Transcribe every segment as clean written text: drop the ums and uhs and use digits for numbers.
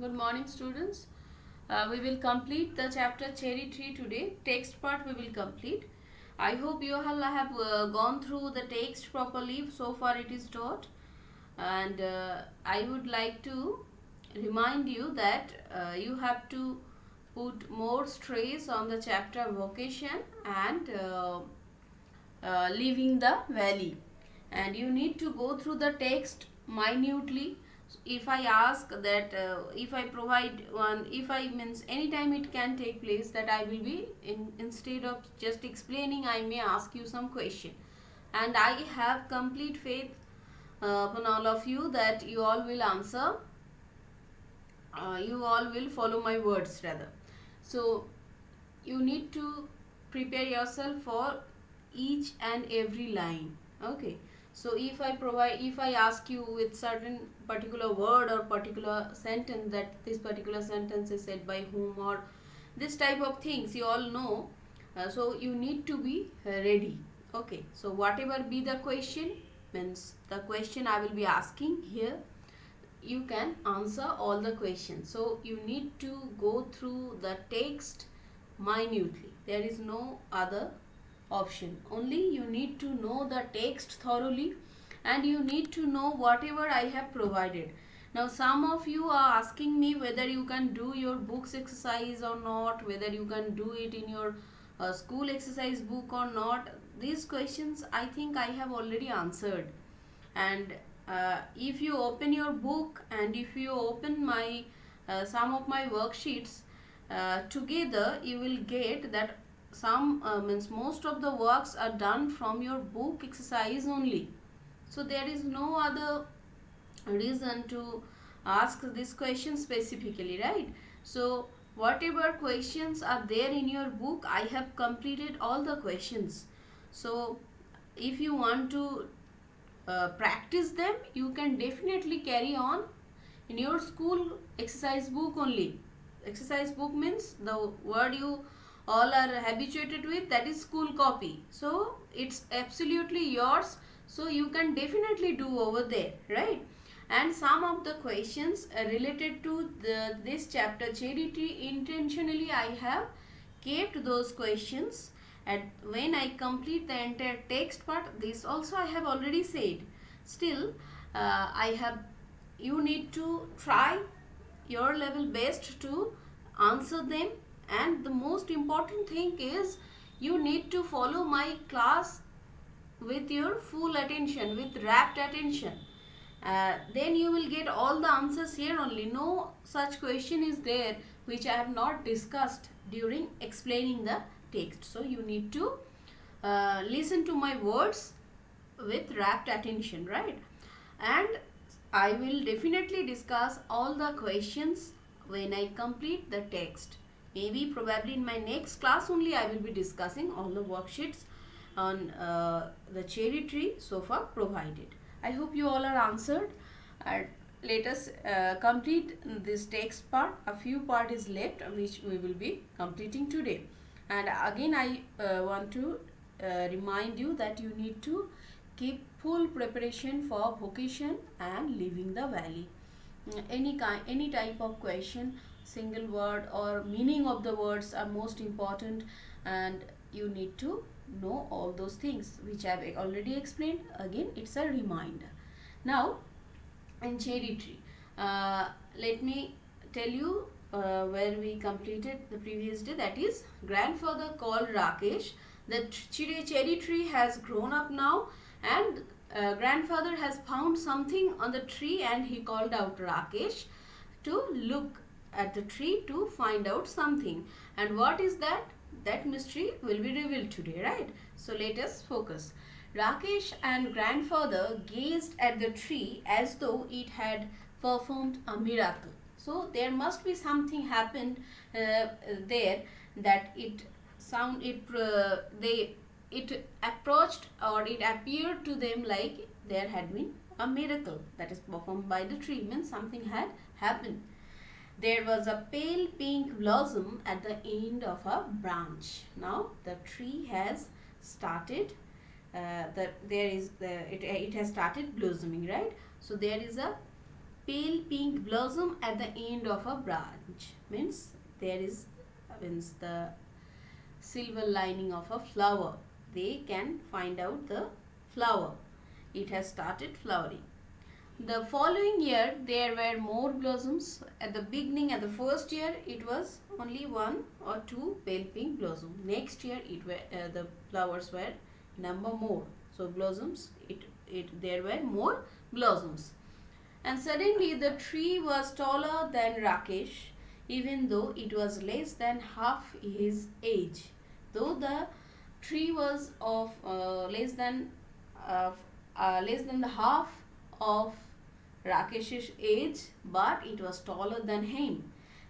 Good morning, students. We will complete the chapter Cherry Tree today. Text part we will complete. I hope you all have gone through the text properly. So far it is taught. And I would like to remind you that you have to put more stress on the chapter vocation and leaving the valley, and you need to go through the text minutely. If I ask that, if I provide one, if I means anytime it can take place that I will be instead of just explaining, I may ask you some question, and I have complete faith upon all of you that you all will answer, you all will follow my words rather. So you need to prepare yourself for each and every line. Okay, so if I ask you with certain particular word or particular sentence, that this particular sentence is said by whom, or this type of things you all know, so you need to be ready. Okay, so whatever be the question, means the question I will be asking here, you can answer all the questions. So you need to go through the text minutely. There is no other option. Only you need to know the text thoroughly, and you need to know whatever I have provided. Now some of you are asking me whether you can do your books exercise or not, whether you can do it in your school exercise book or not. These questions I think I have already answered. And if you open your book and if you open my some of my worksheets together, you will get that some means most of the works are done from your book exercise only. So there is no other reason to ask this question specifically, right? So whatever questions are there in your book, I have completed all the questions. So if you want to practice them, you can definitely carry on in your school exercise book only. Exercise book means the word you all are habituated with, that is school copy. So it's absolutely yours, so you can definitely do over there, right? And some of the questions related to this chapter Cherry Tree, intentionally I have kept those questions. And when I complete the entire text part, this also I have already said. Still, you need to try your level best to answer them. And the most important thing is you need to follow my class with your full attention, with rapt attention. Then you will get all the answers here only. No such question is there which I have not discussed during explaining the text. So you need to listen to my words with rapt attention, right? And I will definitely discuss all the questions when I complete the text. Maybe probably in my next class only I will be discussing all the worksheets on the Cherry Tree so far provided. I hope you all are answered. And let us complete this text part. A few part is left which we will be completing today. And again I want to remind you that you need to keep full preparation for vocation and leaving the valley. Any type of question, single word or meaning of the words are most important, and you need to know all those things which I have already explained. Again, it's a reminder. Now in Cherry Tree, let me tell you where we completed the previous day, that is grandfather called Rakesh. The cherry tree has grown up now, and grandfather has found something on the tree, and he called out Rakesh to look at the tree to find out something. And what is that? That mystery will be revealed today, right? So let us focus. Rakesh and grandfather gazed at the tree as though it had performed a miracle. So there must be something happened there, that it approached, or it appeared to them like there had been a miracle that is performed by the tree, means something had happened. There was a pale pink blossom at the end of a branch. Now the tree has started, it has started blossoming, right? So there is a pale pink blossom at the end of a branch. Means there is the silver lining of a flower. They can find out the flower. It has started flowering. The following year there were more blossoms. At the beginning, at the first year, it was only one or two pale pink blossom. Next year the flowers were number more. So blossoms, there were more blossoms. And suddenly the tree was taller than Rakesh, even though it was less than half his age. Though the tree was of less than the half of Rakesh's age, but it was taller than him.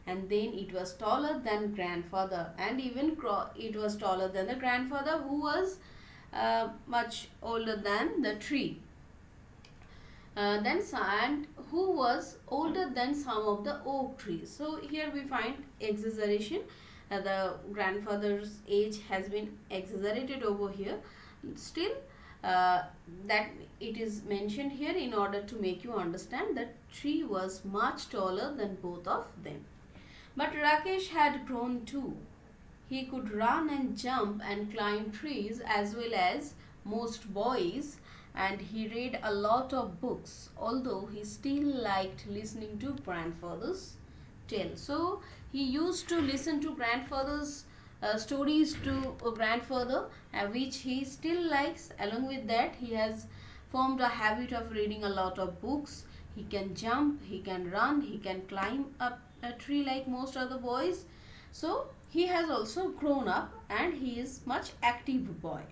And then it was taller than grandfather, and even it was taller than the grandfather, who was much older than the tree. And who was older than some of the oak trees. So here we find exaggeration. The grandfather's age has been exaggerated over here. Still, that it is mentioned here in order to make you understand that tree was much taller than both of them. But Rakesh had grown too. He could run and jump and climb trees as well as most boys, and he read a lot of books, although he still liked listening to grandfather's tale. So he used to listen to grandfather's stories to a grandfather, which he still likes. Along with that, he has formed a habit of reading a lot of books. He can jump, he can run, he can climb up a tree like most other boys. So he has also grown up, and he is much active boy.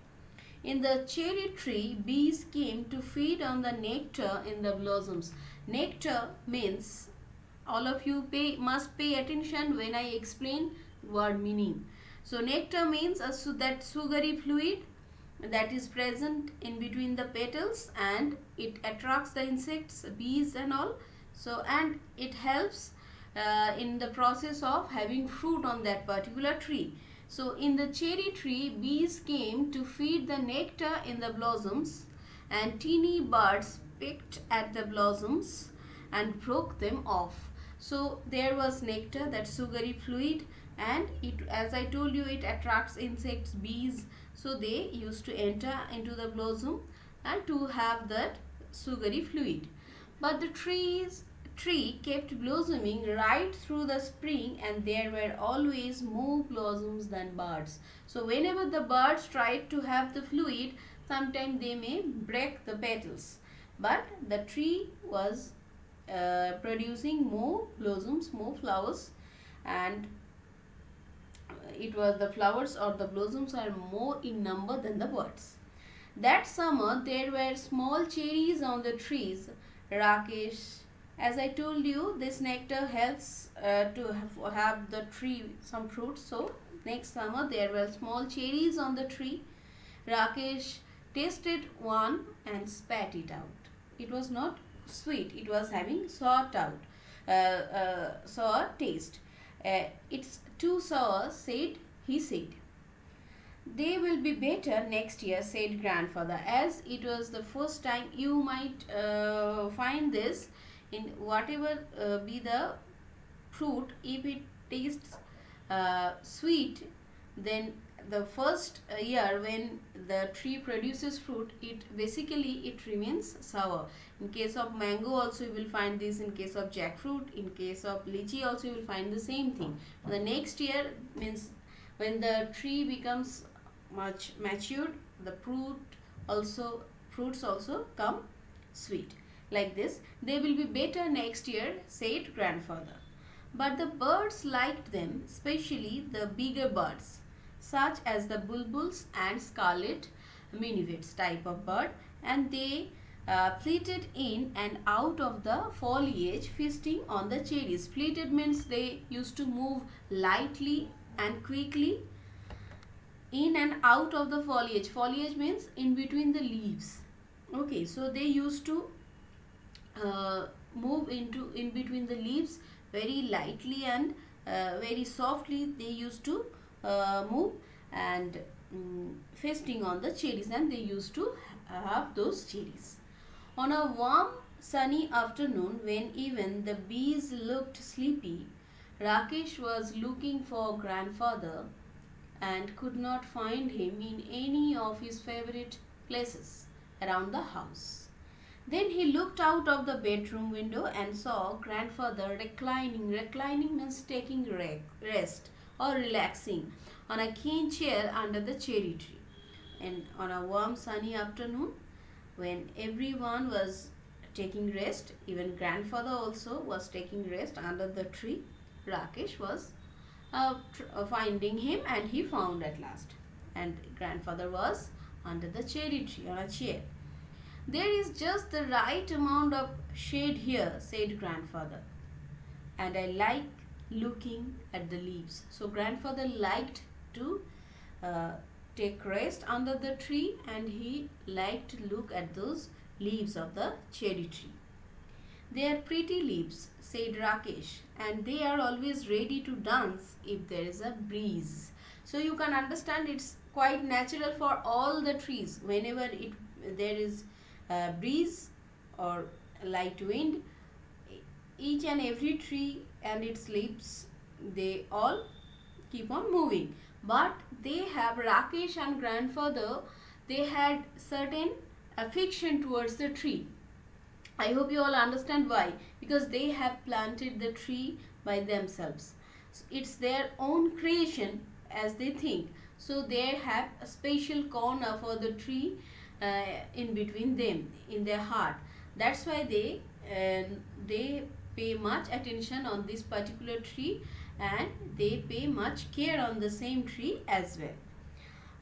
In the cherry tree, bees came to feed on the nectar in the blossoms. Nectar means, all of you must pay attention when I explain word meaning. So nectar means that sugary fluid that is present in between the petals, and it attracts the insects, bees and all. So, and it helps in the process of having fruit on that particular tree. So in the cherry tree, bees came to feed the nectar in the blossoms, and teeny birds picked at the blossoms and broke them off. So there was nectar, that sugary fluid, and it, as I told you, it attracts insects, bees. So they used to enter into the blossom and to have that sugary fluid. But the tree kept blossoming right through the spring, and there were always more blossoms than birds. So whenever the birds tried to have the fluid, sometimes they may break the petals, but the tree was producing more blossoms, more flowers, and the flowers or the blossoms are more in number than the birds. That summer there were small cherries on the trees. Rakesh, as I told you, this nectar helps to have the tree some fruits. So next summer there were small cherries on the tree. Rakesh tasted one and spat it out. It was not sweet, it was having sour taste. It's too sour, he said. They will be better next year, said grandfather. As it was the first time, you might find this in whatever be the fruit. If it tastes sweet, then the first year when the tree produces fruit, it remains sour. In case of mango also you will find this, in case of jackfruit, in case of lychee also you will find the same thing. The next year means when the tree becomes much matured, the fruits also come sweet. Like this, they will be better next year, said grandfather. But the birds liked them, especially the bigger birds, such as the bulbuls and scarlet minivets type of bird, and they flitted in and out of the foliage, feasting on the cherries. Flitted means they used to move lightly and quickly in and out of the foliage. Foliage means in between the leaves. Okay, so they used to move in between the leaves very lightly and very softly. They used to move and feasting on the cherries, and they used to have those cherries. On a warm sunny afternoon, when even the bees looked sleepy, Rakesh was looking for grandfather and could not find him in any of his favorite places around the house. Then he looked out of the bedroom window and saw grandfather reclining. Reclining means taking rest or relaxing on a cane chair under the cherry tree. And on a warm sunny afternoon, when everyone was taking rest, even grandfather also was taking rest under the tree, Rakesh was finding him, and he found at last. And grandfather was under the cherry tree on a chair. There is just the right amount of shade here, said grandfather, and I like looking at the leaves. So grandfather liked to uh, take rest under the tree, and he liked to look at those leaves of the cherry tree. They are pretty leaves, said Rakesh, and they are always ready to dance if there is a breeze. So you can understand it's quite natural for all the trees. Whenever there is a breeze or light wind, each and every tree and its leaves, they all keep on moving. But they have, Rakesh and grandfather, they had certain affection towards the tree. I hope you all understand why. Because they have planted the tree by themselves. It's their own creation as they think. So they have a special corner for the tree in between them, in their heart. That's why they pay much attention on this particular tree, and they pay much care on the same tree as well.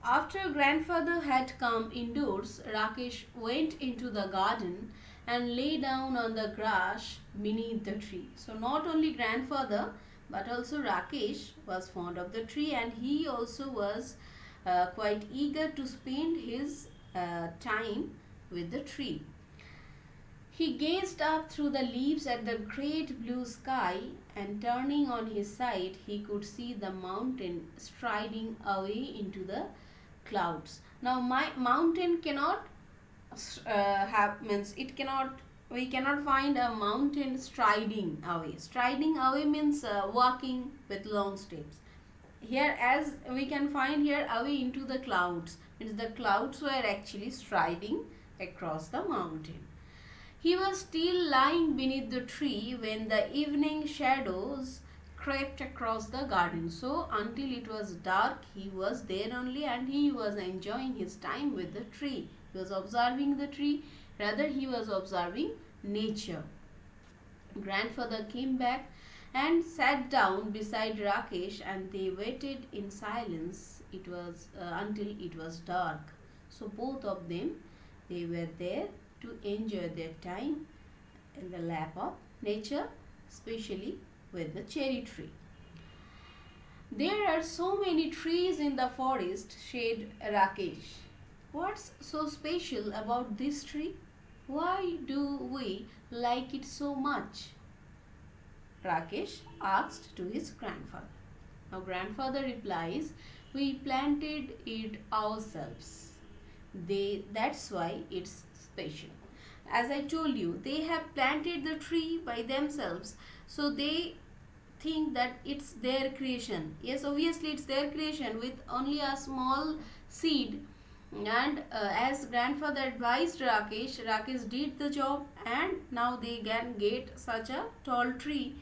After grandfather had come indoors, Rakesh went into the garden and lay down on the grass beneath the tree. So not only grandfather but also Rakesh was fond of the tree, and he also was quite eager to spend his time with the tree. He gazed up through the leaves at the great blue sky, and turning on his side, he could see the mountain striding away into the clouds. Now, my mountain cannot have means it cannot. We cannot find a mountain striding away. Striding away means walking with long steps. Here, as we can find here, away into the clouds, means the clouds were actually striding across the mountain. He was still lying beneath the tree when the evening shadows crept across the garden. So until it was dark, he was there only, and he was enjoying his time with the tree. He was observing the tree, rather he was observing nature. Grandfather came back and sat down beside Rakesh, and they waited in silence. It was until it was dark. So both of them, they were there to enjoy their time in the lap of nature, especially with the cherry tree. There are so many trees in the forest, said Rakesh. What's so special about this tree? Why do we like it so much? Rakesh asked to his grandfather. Now grandfather replies, we planted it ourselves. That's why it's special. As I told you, they have planted the tree by themselves, so they think that it's their creation. Yes, obviously it's their creation with only a small seed, and as grandfather advised Rakesh did the job, and now they can get such a tall tree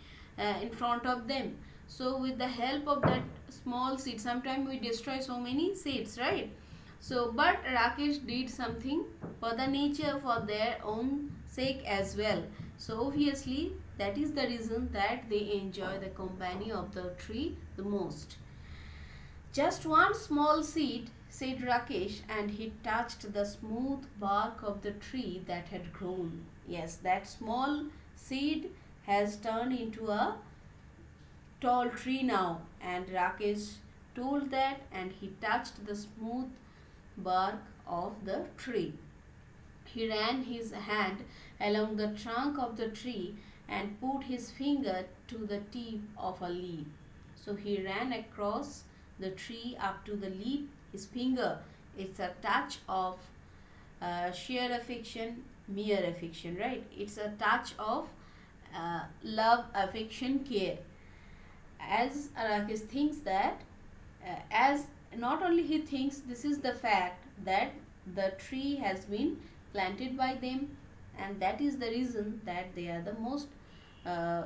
in front of them. So with the help of that small seed, sometimes we destroy so many seeds, right? So but Rakesh did something for the nature, for their own sake as well. So obviously that is the reason that they enjoy the company of the tree the most. Just one small seed, said Rakesh, and he touched the smooth bark of the tree that had grown. Yes, that small seed has turned into a tall tree now, and Rakesh told that, and he touched the smooth bark of the tree. He ran his hand along the trunk of the tree and put his finger to the tip of a leaf. So he ran across the tree up to the leaf. His finger, it's a touch of sheer affection mere affection, right? It's a touch of love, affection, care. As Rakesh thinks that, as not only he thinks, this is the fact that the tree has been planted by them, and that is the reason that they are the most uh,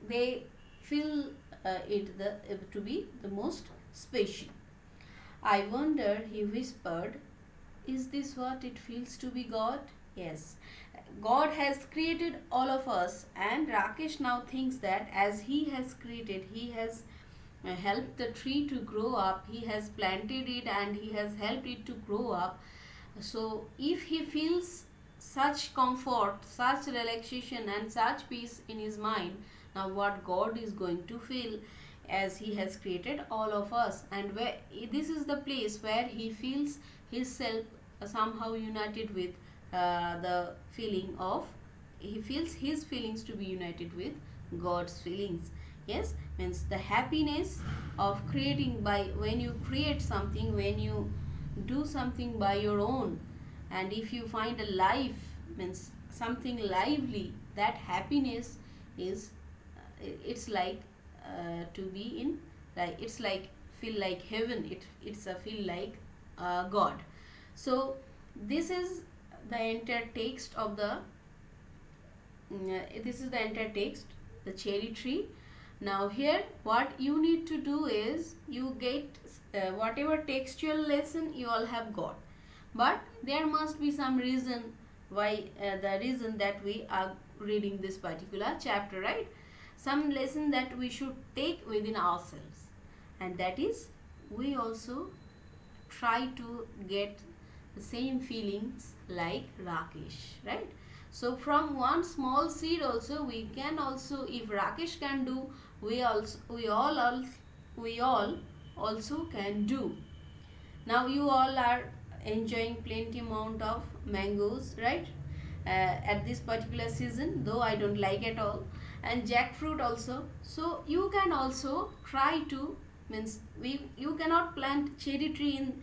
they feel it to be the most special. I wonder, he whispered, is this what it feels to be God? Yes. God has created all of us, and Rakesh now thinks that as he has created, he has helped the tree to grow up, he has planted it and he has helped it to grow up. So, if he feels such comfort, such relaxation, and such peace in his mind, now what God is going to feel, as he has created all of us, and where this is the place where he feels himself somehow united with the feeling of, he feels his feelings to be united with God's feelings. Yes, means the happiness of creating, by when you create something, when you do something by your own, and if you find a life, means something lively, that happiness is it's like to be in, like it's like feel like heaven, it's a feel like God. So this is the entire text of the this is the entire text, the cherry tree. Now here what you need to do is, you get whatever textual lesson you all have got, but there must be some reason why, the reason that we are reading this particular chapter, right? Some lesson that we should take within ourselves, and that is, we also try to get the same feelings like Rakesh, right? So from one small seed also we can also, if Rakesh can do, we all also can do. Now you all are enjoying plenty amount of mangoes, right? At this particular season, though I don't like at all, and jackfruit also. So you can also try to, means you cannot plant cherry tree in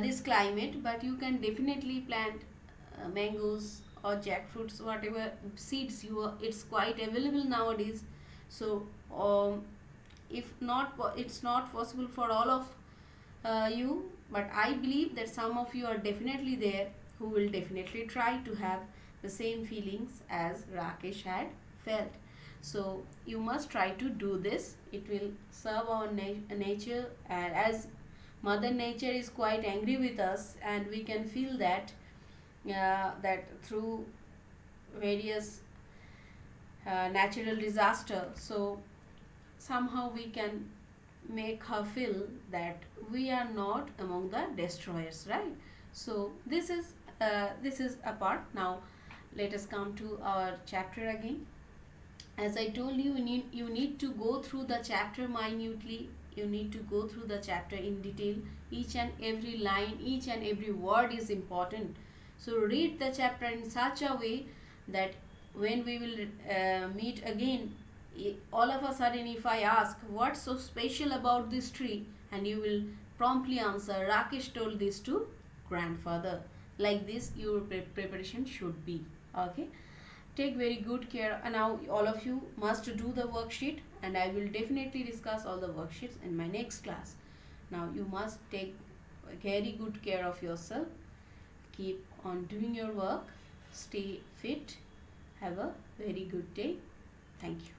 this climate, but you can definitely plant mangoes or jackfruits, whatever seeds you are, it's quite available nowadays. So if not, it's not possible for all of you, but I believe that some of you are definitely there who will definitely try to have the same feelings as Rakesh had felt. So you must try to do this. It will serve our nature, and as Mother Nature is quite angry with us, and we can feel that that through various natural disaster. So somehow we can make her feel that we are not among the destroyers, right? So this is a part. Now let us come to our chapter again. As I told you, you need to go through the chapter minutely. You need to go through the chapter in detail. Each and every line, each and every word is important. So read the chapter in such a way that when we will meet again, all of a sudden if I ask what's so special about this tree, and you will promptly answer, Rakesh told this to grandfather. Like this your preparation should be. Okay, take very good care. And now all of you must do the worksheet, and I will definitely discuss all the worksheets in my next class. Now you must take very good care of yourself. Keep on doing your work. Stay fit. Have a very good day. Thank you.